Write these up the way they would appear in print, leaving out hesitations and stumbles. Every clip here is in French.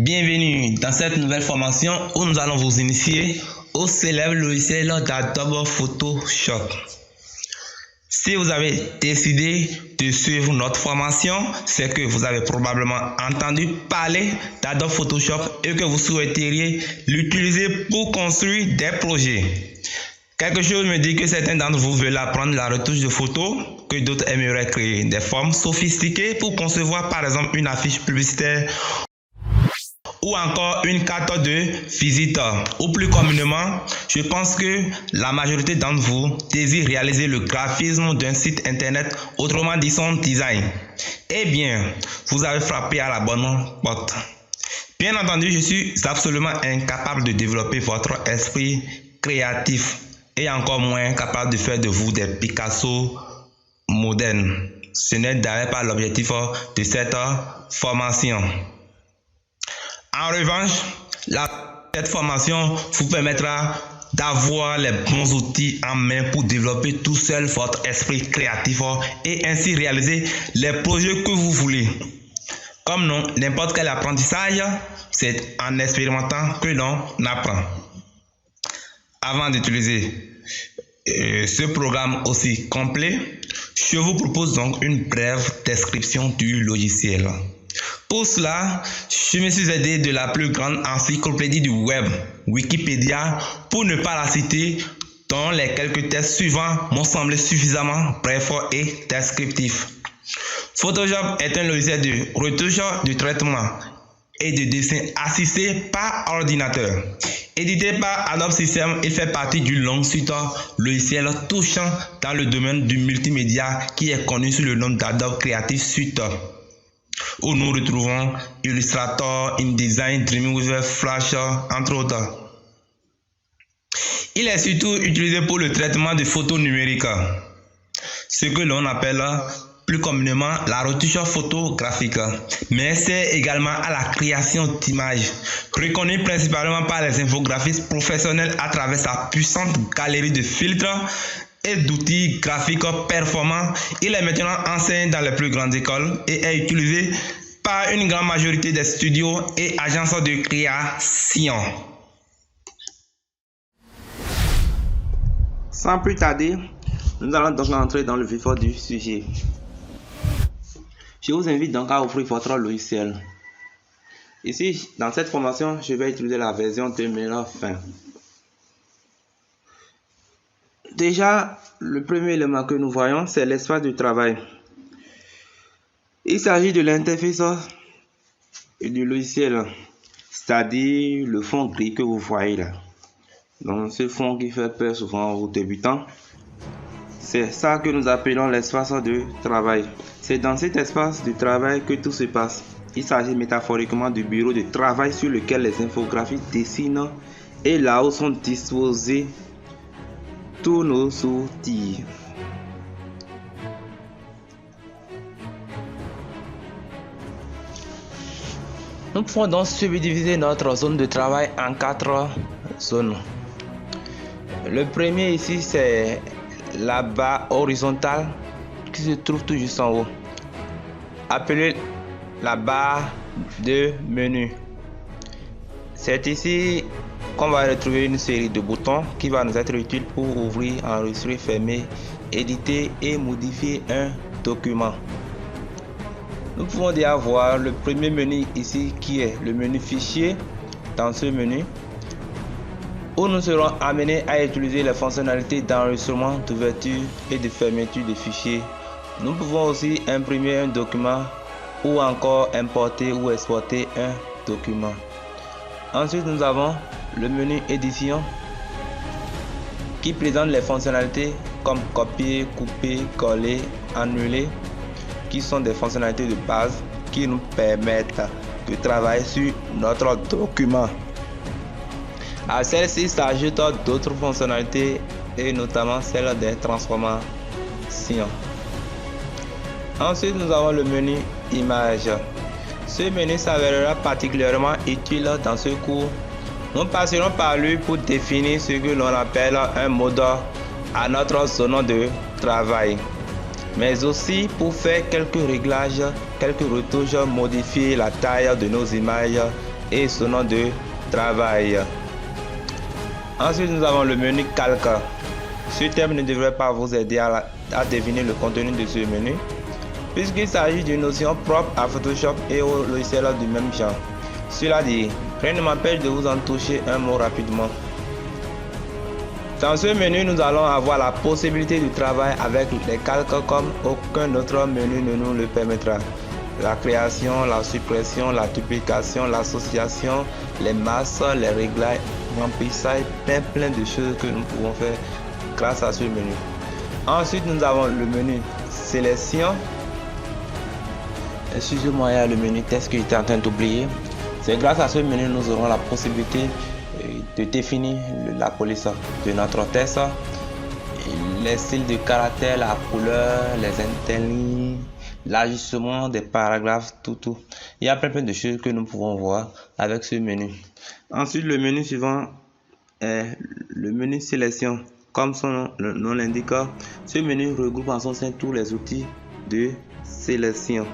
Bienvenue dans cette nouvelle formation où nous allons vous initier au célèbre logiciel d'Adobe Photoshop. Si vous avez décidé de suivre notre formation, c'est que vous avez probablement entendu parler d'Adobe Photoshop et que vous souhaiteriez l'utiliser pour construire des projets. Quelque chose me dit que certains d'entre vous veulent apprendre la retouche de photos, que d'autres aimeraient créer des formes sophistiquées pour concevoir par exemple une affiche publicitaire ou encore une carte de visite. Ou plus communément, je pense que la majorité d'entre vous désire réaliser le graphisme d'un site internet, autrement dit son design. Eh bien, vous avez frappé à la bonne porte. Bien entendu, je suis absolument incapable de développer votre esprit créatif et encore moins capable de faire de vous des Picasso modernes. Ce n'est d'ailleurs pas l'objectif de cette formation. En revanche, cette formation vous permettra d'avoir les bons outils en main pour développer tout seul votre esprit créatif et ainsi réaliser les projets que vous voulez. Comme n'importe quel apprentissage, c'est en expérimentant que l'on apprend. Avant d'utiliser ce programme aussi complet, je vous propose donc une brève description du logiciel. Pour cela, je me suis aidé de la plus grande encyclopédie du web, Wikipédia, pour ne pas la citer, dont les quelques textes suivants m'ont semblé suffisamment brefs et descriptifs. Photoshop est un logiciel de retouche, de traitement et de dessin assisté par ordinateur. Édité par Adobe System, il fait partie d'une longue suite logicielle touchant dans le domaine du multimédia qui est connu sous le nom d'Adobe Creative Suite, où nous retrouvons Illustrator, InDesign, Dreamweaver, Flash, entre autres. Il est surtout utilisé pour le traitement de photos numériques, ce que l'on appelle plus communément la retouche photographique, mais c'est également à la création d'images, reconnu principalement par les infographistes professionnels à travers sa puissante galerie de filtres et d'outils graphiques performants. Il est maintenant enseigné dans les plus grandes écoles et est utilisé par une grande majorité des studios et agences de création. Sans plus tarder, nous allons donc entrer dans le vif du sujet. Je vous invite donc à ouvrir votre logiciel. Ici, dans cette formation, je vais utiliser la version 2020. Déjà, le premier élément que nous voyons, c'est l'espace de travail. Il s'agit de l'interface du logiciel, c'est-à-dire le fond gris que vous voyez là. Donc, ce fond qui fait peur souvent aux débutants, c'est ça que nous appelons l'espace de travail. C'est dans cet espace de travail que tout se passe. Il s'agit métaphoriquement du bureau de travail sur lequel les infographies dessinent et là où sont disposés tous nos outils. Nous pouvons donc subdiviser notre zone de travail en 4 zones. Le premier ici, c'est la barre horizontale qui se trouve tout juste en haut, appelée la barre de menu. C'est ici qu'on va retrouver une série de boutons qui va nous être utile pour ouvrir, enregistrer, fermer, éditer et modifier un document. Nous pouvons déjà voir le premier menu ici qui est le menu fichier. Dans ce menu, où nous serons amenés à utiliser les fonctionnalités d'enregistrement, d'ouverture et de fermeture de fichiers. Nous pouvons aussi imprimer un document ou encore importer ou exporter un document. Ensuite, nous avons le menu édition qui présente les fonctionnalités comme copier, couper, coller, annuler, qui sont des fonctionnalités de base qui nous permettent de travailler sur notre document. À celle-ci s'ajoutent d'autres fonctionnalités et notamment celle des transformations. Ensuite, nous avons le menu image. Ce menu s'avérera particulièrement utile dans ce cours. Nous passerons par lui pour définir ce que l'on appelle un mode à notre zone de travail, mais aussi pour faire quelques réglages, quelques retouches, modifier la taille de nos images et son nom de travail. Ensuite, nous avons le menu calque. Ce terme ne devrait pas vous aider à deviner le contenu de ce menu, puisqu'il s'agit d'une notion propre à Photoshop et au logiciel du même genre. Cela dit, rien ne m'empêche de vous en toucher un mot rapidement. Dans ce menu, nous allons avoir la possibilité de travailler avec les calques comme aucun autre menu ne nous le permettra. La création, la suppression, la duplication, l'association, les masses, les réglages, remplissage, plein de choses que nous pouvons faire grâce à ce menu. Ensuite, nous avons le menu sélection. Excusez-moi, il y a le menu test que j'étais en train d'oublier. C'est grâce à ce menu nous aurons la possibilité de définir la police de notre test, les styles de caractère, la couleur, les interlignes, l'ajustement des paragraphes, tout. Il y a plein de choses que nous pouvons voir avec ce menu. Ensuite, le menu suivant est le menu sélection. Comme son nom l'indique, ce menu regroupe en son sein tous les outils de sélection.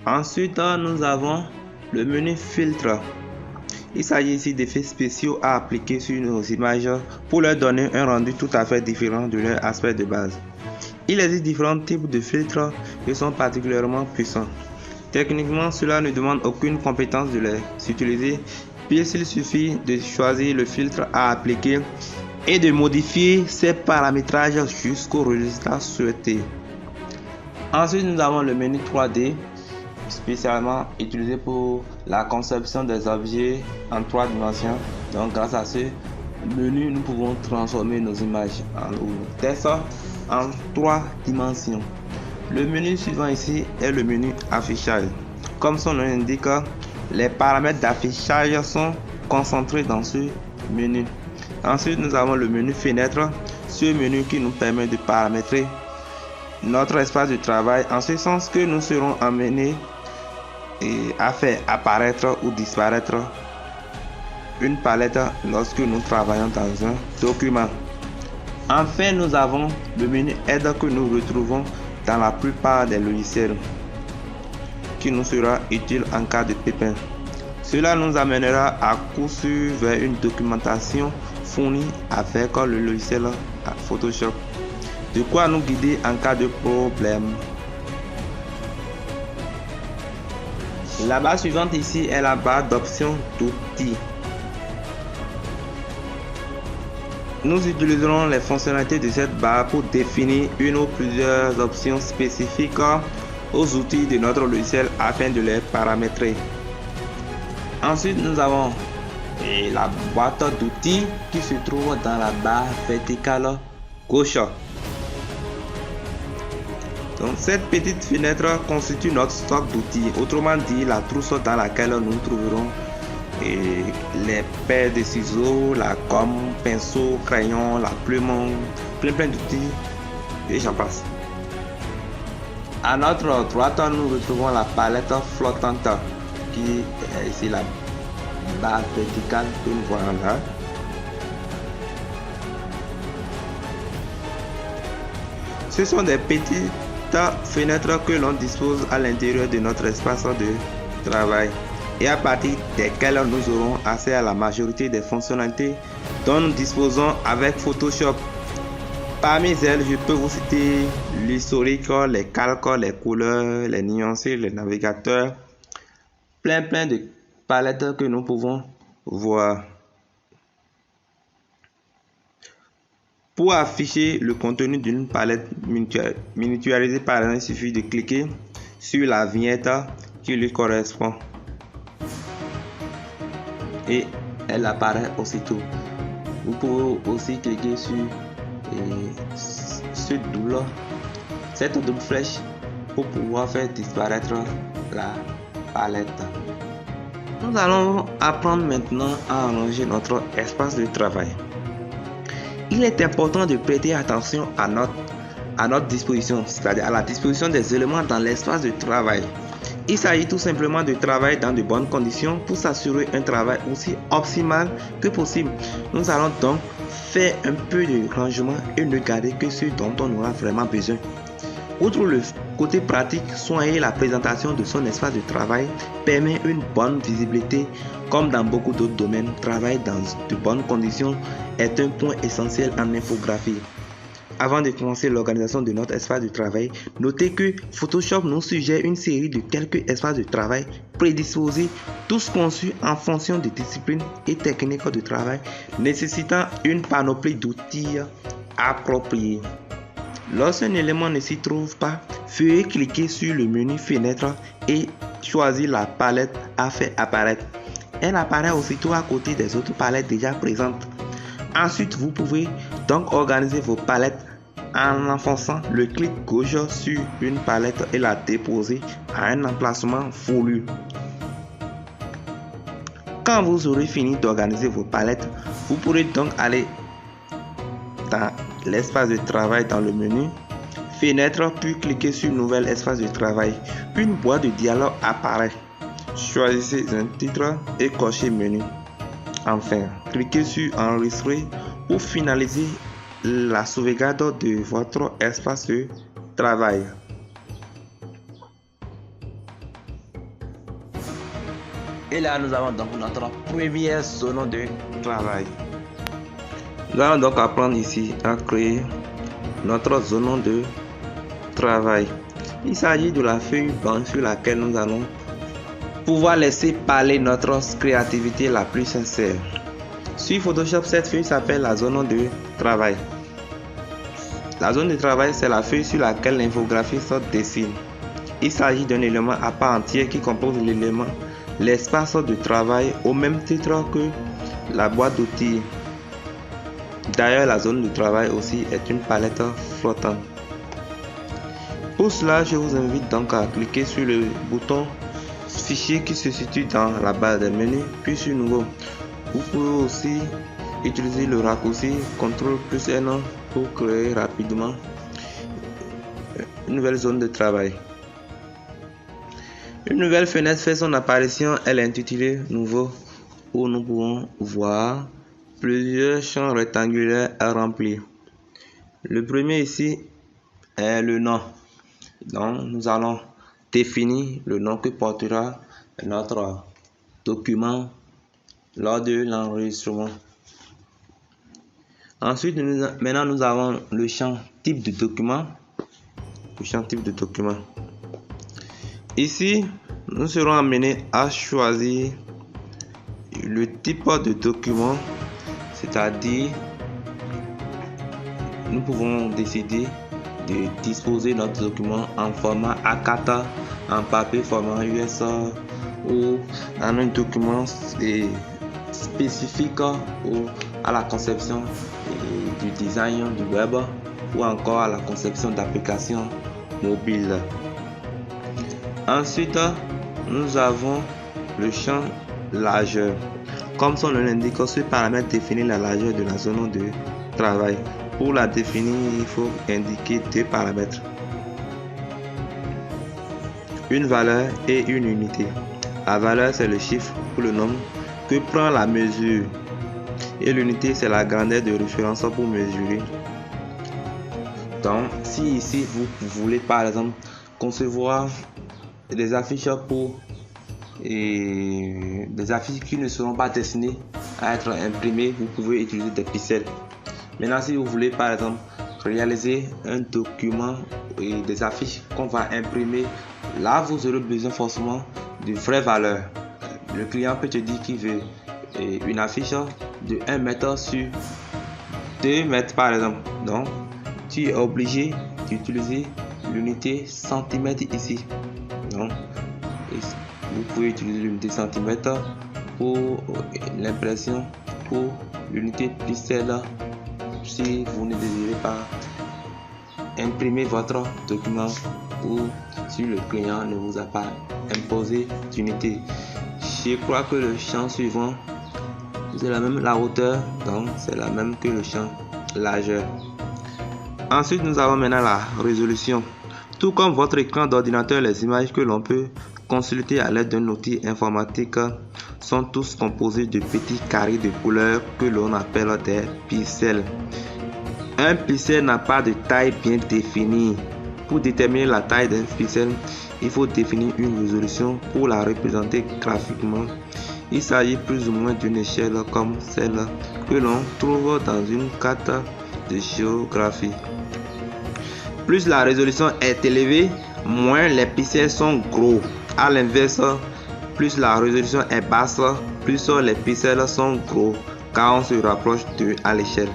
Ensuite, nous avons le menu filtre. Il s'agit ici d'effets spéciaux à appliquer sur nos images pour leur donner un rendu tout à fait différent de leur aspect de base. Il existe différents types de filtres qui sont particulièrement puissants. Techniquement, cela ne demande aucune compétence de les utiliser, puisqu'il suffit de choisir le filtre à appliquer et de modifier ses paramétrages jusqu'au résultat souhaité. Ensuite, nous avons le menu 3D, spécialement utilisé pour la conception des objets en 3 dimensions. Donc, grâce à ce menu, nous pouvons transformer nos images en texte en 3 dimensions. Le menu suivant ici est le menu affichage. Comme son nom l'indique, les paramètres d'affichage sont concentrés dans ce menu. Ensuite, nous avons le menu fenêtre, ce menu qui nous permet de paramétrer notre espace de travail en ce sens que nous serons amenés à faire apparaître ou disparaître une palette lorsque nous travaillons dans un document. Enfin, nous avons le menu aide que nous retrouvons dans la plupart des logiciels, qui nous sera utile en cas de pépin. Cela nous amènera à coup sûr vers une documentation fournie avec le logiciel Photoshop, de quoi nous guider en cas de problème. La barre suivante ici est la barre d'options d'outils. Nous utiliserons les fonctionnalités de cette barre pour définir une ou plusieurs options spécifiques aux outils de notre logiciel afin de les paramétrer. Ensuite, nous avons la boîte d'outils qui se trouve dans la barre verticale gauche. Donc, cette petite fenêtre constitue notre stock d'outils, autrement dit la trousse dans laquelle nous trouverons les paires de ciseaux, la gomme, pinceau, crayon, la plume, plein d'outils et j'en passe. À notre droite, nous retrouvons la palette flottante qui est ici la barre verticale que nous voyons là. Ce sont des petites fenêtres que l'on dispose à l'intérieur de notre espace de travail et à partir desquelles nous aurons accès à la majorité des fonctionnalités dont nous disposons avec Photoshop. Parmi elles, je peux vous citer l'historique, les calques, les couleurs, les nuanciers, les navigateurs, plein de palettes que nous pouvons voir. Pour afficher le contenu d'une palette miniaturisée, par exemple, il suffit de cliquer sur la vignette qui lui correspond et elle apparaît aussitôt. Vous pouvez aussi cliquer sur cette double flèche pour pouvoir faire disparaître la palette. Nous allons apprendre maintenant à arranger notre espace de travail. Il est important de prêter attention à notre disposition, c'est-à-dire à la disposition des éléments dans l'espace de travail. Il s'agit tout simplement de travailler dans de bonnes conditions pour s'assurer un travail aussi optimal que possible. Nous allons donc faire un peu de rangement et ne garder que ce dont on aura vraiment besoin. Outre le Côté pratique, soigner la présentation de son espace de travail permet une bonne visibilité. Comme dans beaucoup d'autres domaines, travailler dans de bonnes conditions est un point essentiel en infographie. Avant de commencer l'organisation de notre espace de travail, notez que Photoshop nous suggère une série de quelques espaces de travail prédisposés, tous conçus en fonction des disciplines et techniques de travail, nécessitant une panoplie d'outils appropriés. Lorsqu'un élément ne s'y trouve pas, veuillez cliquer sur le menu Fenêtre et choisir la palette à faire apparaître. Elle apparaît aussitôt à côté des autres palettes déjà présentes. Ensuite, vous pouvez donc organiser vos palettes en enfonçant le clic gauche sur une palette et la déposer à un emplacement voulu. Quand vous aurez fini d'organiser vos palettes, vous pourrez donc aller dans l'espace de travail dans le menu Fenêtre, puis cliquer sur Nouvel espace de travail. Une boîte de dialogue apparaît. Choisissez un titre et cochez Menu. Enfin, cliquez sur Enregistrer pour finaliser la sauvegarde de votre espace de travail. Et là, nous avons donc notre première zone de travail. Nous allons donc apprendre ici à créer notre zone de travail. Il s'agit de la feuille blanche sur laquelle nous allons pouvoir laisser parler notre créativité la plus sincère. Sur Photoshop, cette feuille s'appelle la zone de travail. La zone de travail, c'est la feuille sur laquelle l'infographie se dessine. Il s'agit d'un élément à part entière qui compose l'élément, l'espace de travail, au même titre que la boîte d'outils. D'ailleurs, la zone de travail aussi est une palette flottante. Pour cela, je vous invite donc à cliquer sur le bouton Fichier qui se situe dans la barre des menus, puis sur Nouveau. Vous pouvez aussi utiliser le raccourci CTRL+N pour créer rapidement une nouvelle zone de travail. Une nouvelle fenêtre fait son apparition, elle est intitulée Nouveau, où nous pouvons voir plusieurs champs rectangulaires à remplir. Le premier ici est le nom. Donc nous allons définir le nom que portera notre document lors de l'enregistrement. Ensuite, maintenant nous avons le champ type de document. Ici, nous serons amenés à choisir le type de document, c'est-à-dire nous pouvons décider de disposer notre document en format A4, en papier format US ou en un document spécifique à la conception du design du web ou encore à la conception d'applications mobiles. Ensuite, nous avons le champ largeur. Comme son nom l'indique, ce paramètre définit la largeur de la zone de travail. Pour la définir, il faut indiquer deux paramètres, une valeur et une unité. La valeur, c'est le chiffre ou le nombre que prend la mesure, et l'unité, c'est la grandeur de référence pour mesurer. Donc, si ici vous voulez par exemple concevoir des affiches des affiches qui ne seront pas destinées à être imprimées, vous pouvez utiliser des pixels. Maintenant, si vous voulez par exemple réaliser un document et des affiches qu'on va imprimer, là vous aurez besoin forcément de vraies valeurs. Le client peut te dire qu'il veut une affiche de 1 mètre sur 2 mètres par exemple. Donc tu es obligé d'utiliser l'unité centimètre ici. Donc vous pouvez utiliser l'unité centimètre pour l'impression, pour l'unité pixel si vous ne désirez pas imprimer votre document ou si le client ne vous a pas imposé d'unité. Je crois que le champ suivant, c'est la même, la hauteur, donc c'est la même que le champ largeur. Ensuite, nous avons maintenant la résolution. Tout comme votre écran d'ordinateur, les images que l'on peut consulter à l'aide d'un outil informatique sont tous composés de petits carrés de couleurs que l'on appelle des pixels. Un pixel n'a pas de taille bien définie. Pour déterminer la taille d'un pixel, il faut définir une résolution pour la représenter graphiquement. Il s'agit plus ou moins d'une échelle comme celle que l'on trouve dans une carte de géographie. Plus la résolution est élevée, moins les pixels sont gros. A l'inverse, plus la résolution est basse, plus les pixels sont gros, car on se rapproche d'eux à l'échelle.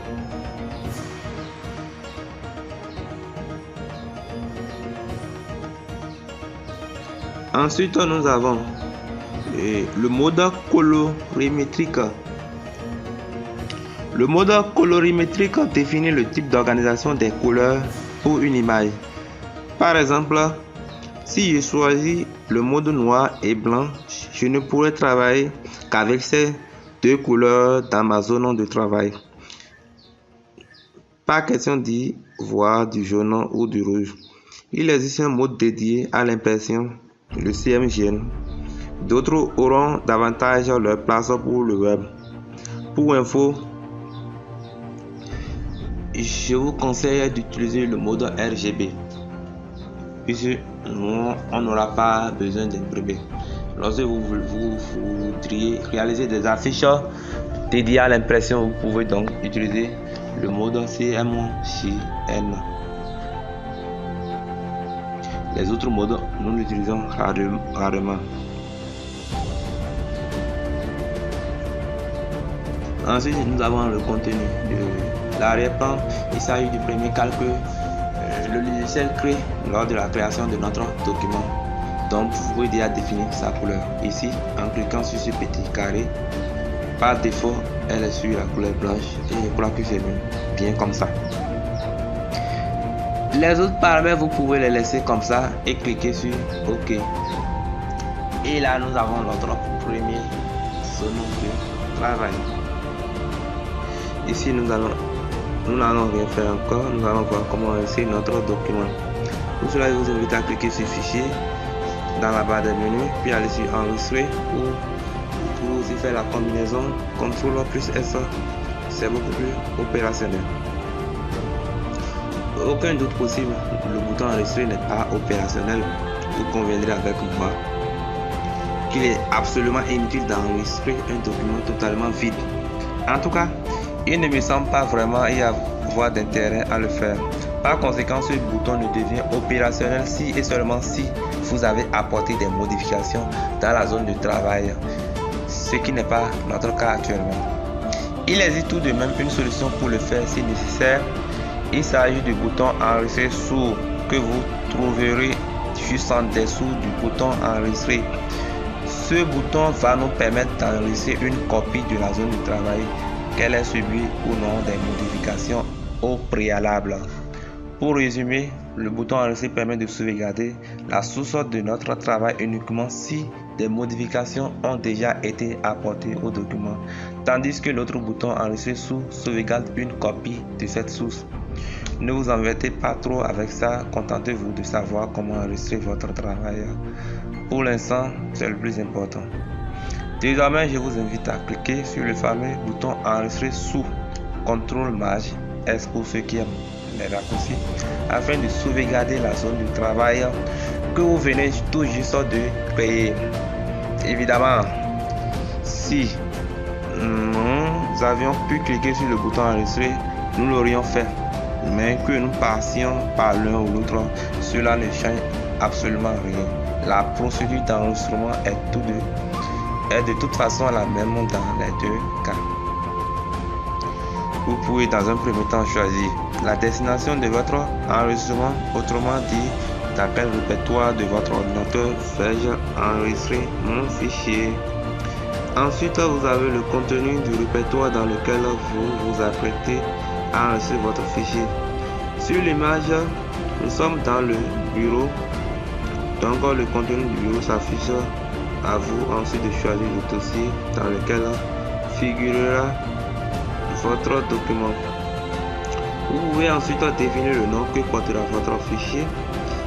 Ensuite, nous avons le mode colorimétrique. Le mode colorimétrique définit le type d'organisation des couleurs pour une image. Par exemple, si je choisis le mode noir et blanc, je ne pourrai travailler qu'avec ces deux couleurs dans ma zone de travail. Pas question d'y voir du jaune ou du rouge. Il existe un mode dédié à l'impression, le CMYK. D'autres auront davantage leur place pour le web. Pour info, je vous conseille d'utiliser le mode RGB, puisque on n'aura pas besoin d'imprimer. Lorsque vous voudriez réaliser des affiches dédiées à l'impression, vous pouvez donc utiliser le mode CMYK. Les autres modes, nous l'utilisons rarement. Ensuite, nous avons le contenu de l'arrière-plan. Il s'agit du premier calque le logiciel crée lors de la création de notre document. Donc, vous pouvez déjà définir sa couleur. Ici, en cliquant sur ce petit carré, par défaut, elle est sur la couleur blanche et je crois que c'est bien comme ça. Les autres paramètres, vous pouvez les laisser comme ça et cliquer sur OK. Et là, nous avons notre premier zone de travail. Ici, nous n'allons rien faire encore. Nous allons voir comment enregistrer notre document. Pour cela, je vous invite à cliquer sur Fichier dans la barre des menus, puis aller sur Enregistrer pour aussi faire la combinaison CTRL plus S. C'est beaucoup plus opérationnel. Aucun doute possible, le bouton enregistrer n'est pas opérationnel. Vous conviendrez avec moi qu'il est absolument inutile d'enregistrer un document totalement vide. En tout cas, il ne me semble pas vraiment y avoir d'intérêt à le faire. Par conséquent, ce bouton ne devient opérationnel si et seulement si vous avez apporté des modifications dans la zone de travail, ce qui n'est pas notre cas actuellement. Il existe tout de même une solution pour le faire si nécessaire. Il s'agit du bouton enregistrer sous que vous trouverez juste en dessous du bouton enregistrer. Ce bouton va nous permettre d'enregistrer une copie de la zone de travail, qu'elle ait subi ou non des modifications au préalable. Pour résumer, le bouton enregistrer permet de sauvegarder la source de notre travail uniquement si des modifications ont déjà été apportées au document, tandis que l'autre bouton enregistrer sous sauvegarde une copie de cette source. Ne vous embêtez pas trop avec ça, contentez-vous de savoir comment enregistrer votre travail. Pour l'instant, c'est le plus important. Désormais, je vous invite à cliquer sur le fameux bouton enregistrer sous CTRL+S pour ceux qui aiment les raccourcis, afin de sauvegarder la zone de travail que vous venez tout juste de créer. Évidemment, si nous avions pu cliquer sur le bouton enregistrer, nous l'aurions fait. Mais que nous passions par l'un ou l'autre, cela ne change absolument rien. La procédure d'enregistrement est de toute façon la même dans les deux cas. Vous pouvez dans un premier temps choisir la destination de votre enregistrement, autrement dit, dans quel répertoire de votre ordinateur vais-je enregistrer mon fichier. Ensuite, vous avez le contenu du répertoire dans lequel vous vous apprêtez à enregistrer votre fichier. Sur l'image, nous sommes dans le bureau, donc le contenu du bureau s'affiche. À vous ensuite de choisir le dossier dans lequel figurera votre document. Vous pouvez ensuite définir le nom que portera votre fichier.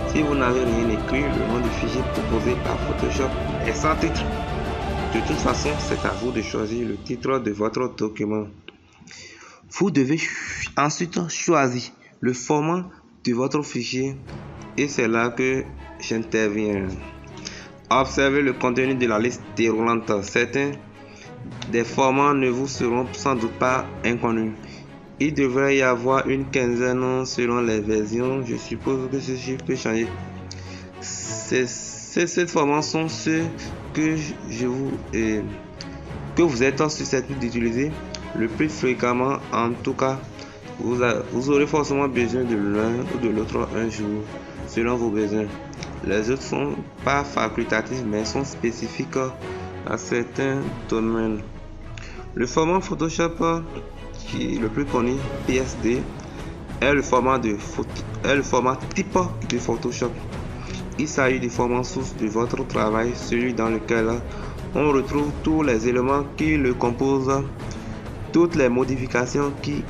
Si vous n'avez rien écrit, le nom du fichier proposé par Photoshop est sans titre. De toute façon, c'est à vous de choisir le titre de votre document. Vous devez ensuite choisir le format de votre fichier. et c'est là que j'interviens. Observez le contenu de la liste déroulante. Certains des formats ne vous seront sans doute pas inconnus. Il devrait y avoir une quinzaine selon les versions. Je suppose que ceci peut changer. Ces formats sont ceux que vous êtes susceptibles d'utiliser le plus fréquemment. En tout cas, vous aurez forcément besoin de l'un ou de l'autre un jour, selon vos besoins. Les autres sont pas facultatifs mais sont spécifiques à certains domaines. Le format Photoshop qui est le plus connu, PSD, est le format type de Photoshop. Il s'agit du format source de votre travail, celui dans lequel on retrouve tous les éléments qui le composent, toutes les modifications qui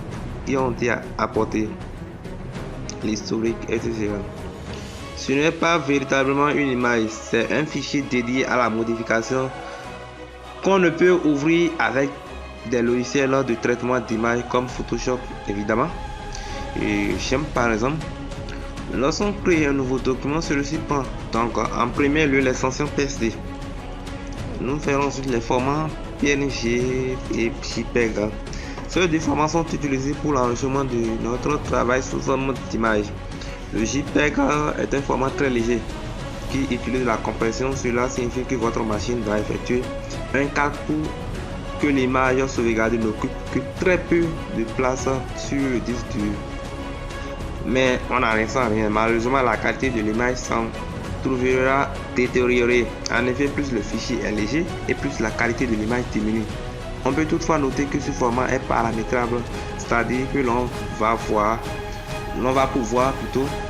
y ont été apportées, l'historique, etc. Ce n'est pas véritablement une image, c'est un fichier dédié à la modification qu'on ne peut ouvrir avec des logiciels de traitement d'images comme Photoshop évidemment. Et j'aime par exemple, lorsqu'on crée un nouveau document, celui-ci prend donc en premier lieu l'extension PSD. Nous ferons ensuite les formats PNG et JPEG. Ces deux formats sont utilisés pour l'enregistrement de notre travail sous forme d'image. Le JPEG est un format très léger qui utilise la compression. Cela signifie que votre machine doit effectuer un calcul pour que l'image sauvegardée n'occupe que très peu de place sur le disque dur. Mais on n'en ressent rien. Malheureusement, la qualité de l'image s'en trouvera détériorée. En effet, plus le fichier est léger et plus la qualité de l'image diminue. On peut toutefois noter que ce format est paramétrable, c'est-à-dire que l'on va pouvoir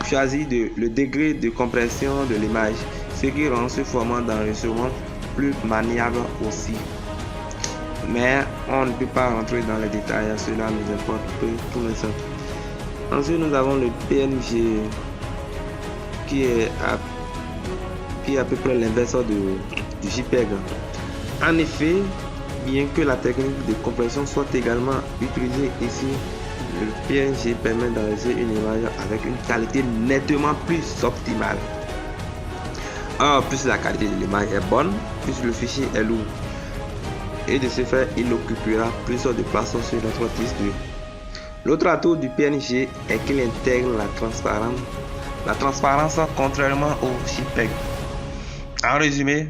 choisir le degré de compression de l'image, ce qui rend ce format d'enregistrement plus maniable aussi. Mais on ne peut pas rentrer dans les détails, cela nous importe peu pour l'instant. Ensuite, nous avons le PNG qui est à peu près l'inverse du JPEG. En effet, bien que la technique de compression soit également utilisée ici, le PNG permet d'enregistrer une image avec une qualité nettement plus optimale. Or, plus la qualité de l'image est bonne, plus le fichier est lourd. Et de ce fait, il occupera plus de place sur notre disque dur. L'autre atout du PNG est qu'il intègre la transparence contrairement au JPEG. En résumé,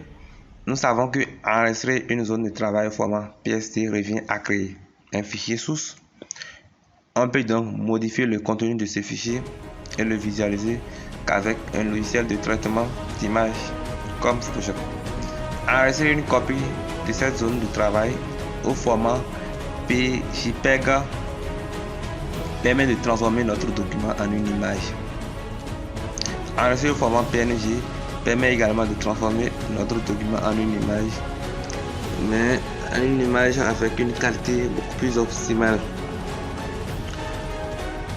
nous savons que enregistrer une zone de travail au format PSD revient à créer un fichier source. On peut donc modifier le contenu de ce fichier et le visualiser qu'avec un logiciel de traitement d'image comme Photoshop. Enregistrer une copie de cette zone de travail au format JPEG permet de transformer notre document en une image. Enregistrer au format PNG permet également de transformer notre document en une image, mais une image avec une qualité beaucoup plus optimale.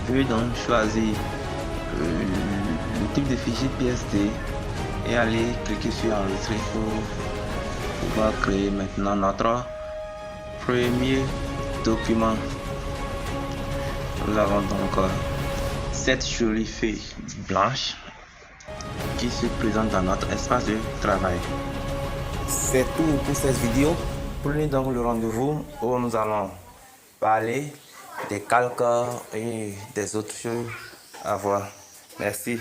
Je vais donc choisir le type de fichier PSD et aller cliquer sur enregistrer pour pouvoir créer maintenant notre premier document. Nous avons donc cette jolie feuille blanche qui se présente dans notre espace de travail. C'est tout pour cette vidéo. Prenez donc le rendez-vous où nous allons parler des calques et des autres choses à voir. Merci.